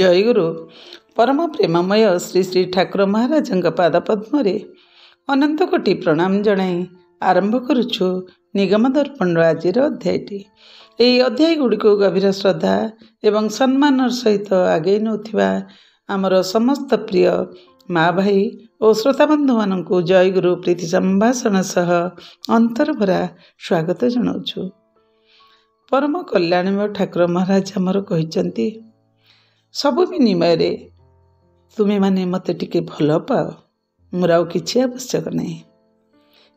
ଜୟଗୁରୁ परम प्रेममय श्री श्री ठाकुर महाराज पाद पद्म अनंत कोटि प्रणाम जनाई आरंभ करुछु निगम दर्पण आजिर अध्यायटी। यही अध्याय गुड़िक गभीर श्रद्धा एवं सम्मान सहित आगे नौथिबा आमर समस्त प्रिय माँ भाई और श्रोताबंधु मानक जयगुरु प्रीति संभाषण सह अंतरभरा स्वागत जनाऊछु। परम कल्याणमय ठाकुर महाराज आमर कहिचंती सबु विनिमय रे तुमे माने मते टिके भल पाओ, मोर आउ किछि आवश्यक नहीं।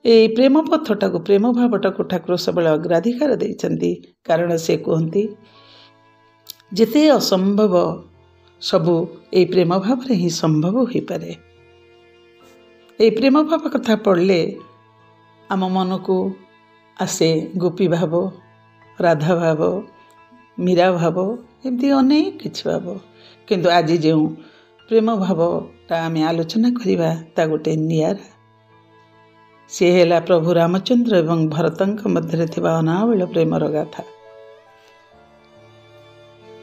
ए प्रेम पथटाको प्रेम भावटाको ठाकुर सबले अग्राधिकार देइचंती, कारण से कहती जेते असंभव सबु ए प्रेम भाव रे ही संभव हो पारे। ए प्रेम भाव कथा पढ़ले आम मन को आसे गोपी भाव, राधा भाव, मीरा भाव, एमती अनेक किछि भाव, किंतु आज जो प्रेम भावटा आम आलोचना करिबा ता गोटे नियारा। सी है प्रभु रामचंद्र एवं भरतंक मध्य थिबा अनावल प्रेमर गाथा।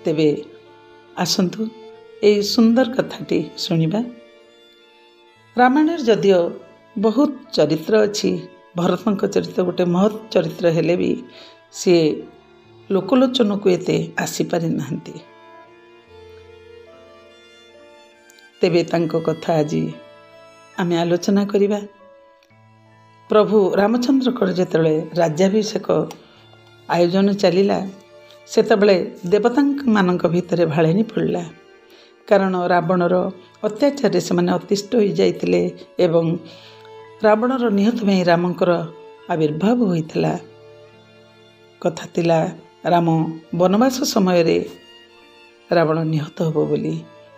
तेबे आसंतु ए सुंदर कथाटी सुनिबा। रामायण जदियो बहुत चरित्र अच्छी, भरतंक चरित्र गोटे महत् चरित्र हेले भी सी लोकलोचन को एते आसी पारि नाहंती। तेबे तांको कथा आज आमे आलोचना करिबा। प्रभु रामचंद्र को जेतबेले राज्याभिषेक आयोजन चलिला सेतबेले देवता मानक भितरे भाळेनी पड़ला, कारण रावणर अत्याचार से माने अतिष्ट हो जाइतिले एवं रावणर निहत में रामंकर आविर्भाव होइतिला। कथा तिला राम वनवास समय रे रावण निहत होबो बोली,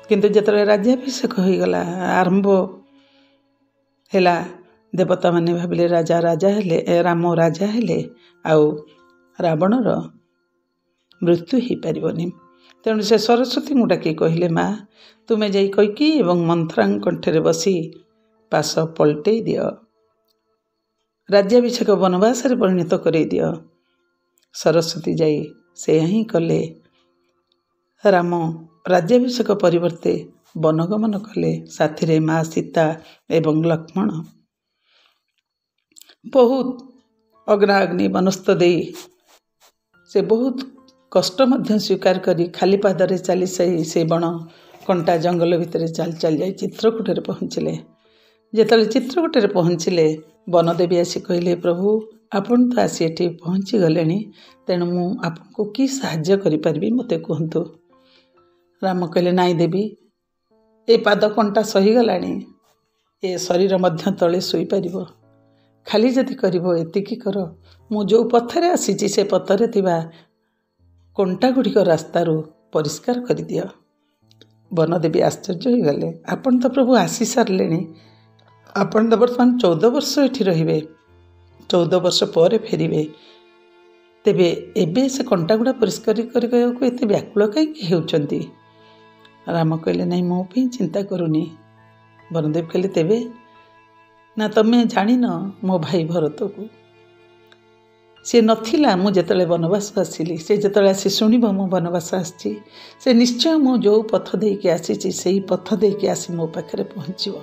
किंतु जेतबेले राज्याभिषेक हो गला आरंभ हैला, देवता माने भाबिले राजा राजा हेले, राम राजा हेले, आउ रावणर मृत्यु ही पारिबनी। तेणु से सरस्वती को डाकी कहले, माँ तुमे जाई कैकी एवं मंथरा कंठे बसी पास पलटै दियो, राज्याभिषेक वनवास रे परिणत करै दियो। सरस्वती जाई से ही कले। राम राज्याभिषेक परिवर्ते वनगमन कले, साथी रे माँ सीता एवं लक्ष्मण। बहुत अग्नाग्नि वनस्थ दे से बहुत कष्ट मध्य स्वीकार करी खाली पादरे चली से बण कंटा जंगल भितर चल जाई चित्रकूटे पहुँचले। जेतले चित्रकूटे पहुँचले वनदेवी आसी कहले, प्रभु आपण तो आसी एठी पहुँची गले, तेणु मु आपको कि साहाय्य करि परिबी मते कहंतु। राम कहले, नाई देवी ए पाद कंटा सही गलानी, ए शरीर मध्य तले सोई परिबो, खाली जदि करिबो एतिकी कर। मु जो पथरे आसीची से पथरे थिबा कंटा गुड़िक रास्तारू परिष्कार कर दियो। वनदेवी आश्चर्य हो गले, आपण तो प्रभु आसी सारे, आपण तो बर्तमान 14 वर्ष एठी रहिबे, 14 वर्ष पर फेरिबे, तेबे एबे से कंटा गुड़ा परिष्कार करके एते व्याकुल कहीं हेउचंती। राम कहले, नहीं मो पे चिंता करूनी। वनदेव कहले, तेबे ना तमे जानी न मो भाई भरत को सी नथिला, मु जेतले वनवास आसिली, से जेतले आसी शुणिब मु वनवास आसी, से निश्चय मु जो पथ देके आसीची सेही पथ देके आसी मो पाखरे पहुँचो।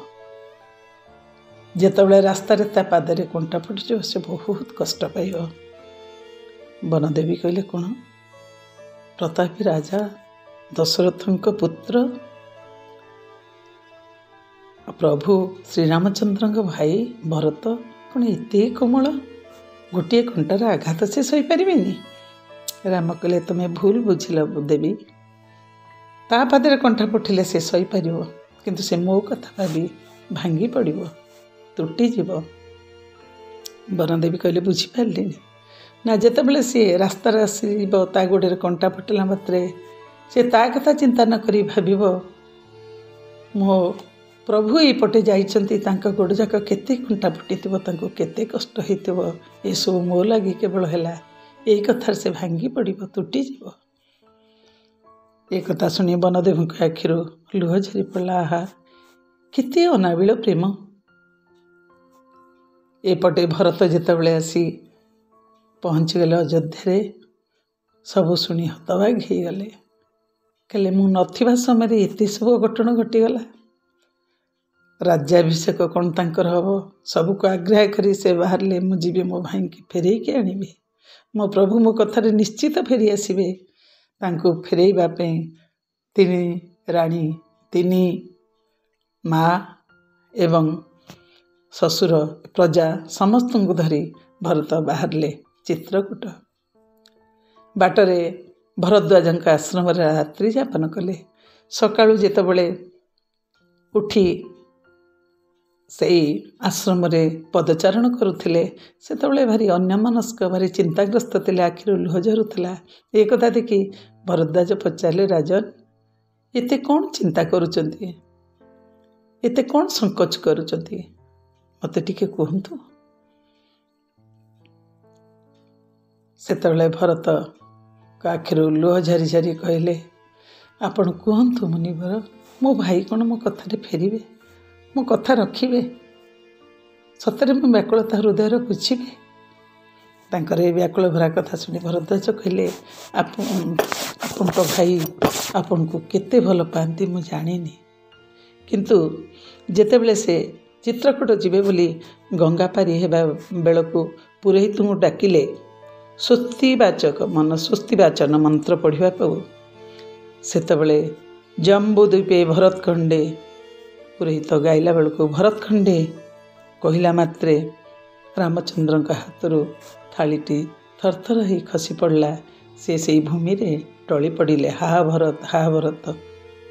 जेतबेले रास्ता रे ता पादरे कंटा पड़ियो से बहुत कष्ट पाइयो। वनदेवी कहले, कौन प्रतापी राजा दशरथंक पुत्र प्रभु श्रीरामचंद्र भाई भरत कौन एते कोमल, गोटे कंटार आघात से सही पारिबेनी। राम कहले, तुम्हें भूल बुझिल देवी, ता पादरे कंठा पठिले से सही पारिबो, किंतु से मो कथा भाबी भांगी पड़िबो, तुटी जीव। वनदेवी कहले, बुझी पारलिनी ना, जेतबेले सी रास्तार आसब ता गोड़े कंटा पटिला मात्रे से ता कथा चिंता न करी भाबिबो मो प्रभु एपटे जाइछंती, तांका गोड़ जाक केते कंटा पटिथिबो, तांको केते कष्ट होइथिबो, ए सब मो लागी केवल हैला, ए कथार से भांगी पड़िबो, तुटी जीव। ए कथा सुनी वनदेव आखिर लुह झरी पड़ा। आहा केते अनाबिल प्रेम। एपटे भरत जेतबेले आसी पहुँची गले अयोध्या, सबु शुणी हतबाग हो गले। कले मु नथिबा समय एते सब घटना घटीगला। राज्याभिषेक कौन तांकर हब सबको आग्रह करी से बाहरले मु जीवी मो भाई की फेरे के आनिबे मो प्रभु मो कथारे निश्चित फेरी आसिबे। तांको फेरेइबा पे तिनी रानी तिनी माँ एवं ससुर प्रजा समस्त को धरी भरत बाहरले चित्रकूट। बाटरे भरद्वाज आश्रम रात्रि यापन कले। सकाळु जेतबेले उठी से आश्रम रे पदचारण करुथिले सेतबेले भारी अन्यमनस्क भारी चिंताग्रस्त थिले। आखिरु लुह झरुथिला। ए कथा देखि भरद्वाज पचारे राजन एते कौन चिंता करुचंती एते कौन संकोच करुचंती मते टिके कहंतु। सेतबेले भरत आखिरु लुह झरी झरी कहले आपण कहंतु मुनिवर मो भाई कौन मो कथारे फेरिबे मो कथा रखिबे सतरे मो व्याकुलता हृदय बुझिबे। तांकर ए व्याकुल भरा कथा सुनी भरद्वाज कहले आपण भाई आपण को केते भल पाती मु जानिनी किंतु जेतेबेले से चित्रकूट जीवे बोली गंगा पारी हेबा बेलको पुरोहित को डाकिले स्वस्तिवाचक मन स्वस्तिवाचन मंत्र पढ़िबा पाऊ सेतबेले जम्बू द्वीपे भरतखंडे पुरोहित गाइला बेलको भरतखंडे कहला मात्रे रामचंद्र हाथरू थालीटी थरथर ही खसी पड़ला। से सही भूमि रे टली पड़िले हा भरत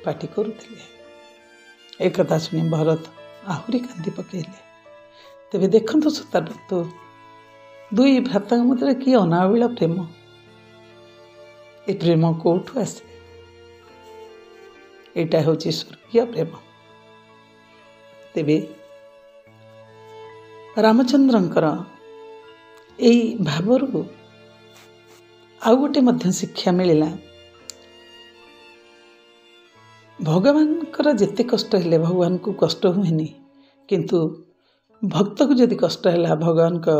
पाटी करुथिले। एक कथा सुनी भरत आहुरी कांदी पकेले। तेबे देखंतु सतारतु दुई भ्राता मध्य कि अनाविल प्रेम। ए प्रेम कोठु आसे एटा होची स्वर्गीय प्रेम। तेबे रामचंद्रंकर एई भावरु आउ गोटे मध्य शिक्षा मिलिला। भगवान जेते कष्ट हेले भगवान को कष्ट हुएनी किंतु भक्त को जदि कष्ट है भगवान का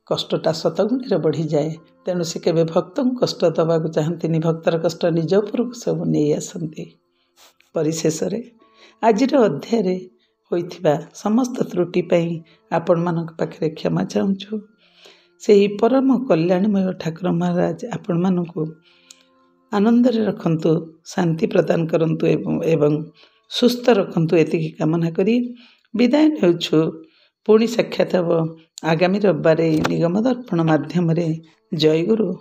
कष्टटा शतगुणी बढ़ी जाए। तेणु से केबे भक्त को कष्ट दबा चाहती भक्तर कष्ट निज उपरକୁ सब नहीं आसती। परिशेष आजिर अध्याय होइथिबा समस्त त्रुटि पाई आपण मानक पाखरे क्षमा चाहूँ। से ही परम कल्याणमय ठाकुर महाराज आपण मानकु आनंद रखंतु शांति प्रदान करंतु एवं सुस्थ रखंतु एतिकी कामना करी विदाय नेउछु। पुणी साक्षात हब आगामी रविवार निगम दर्पण माध्यम जय गुरु।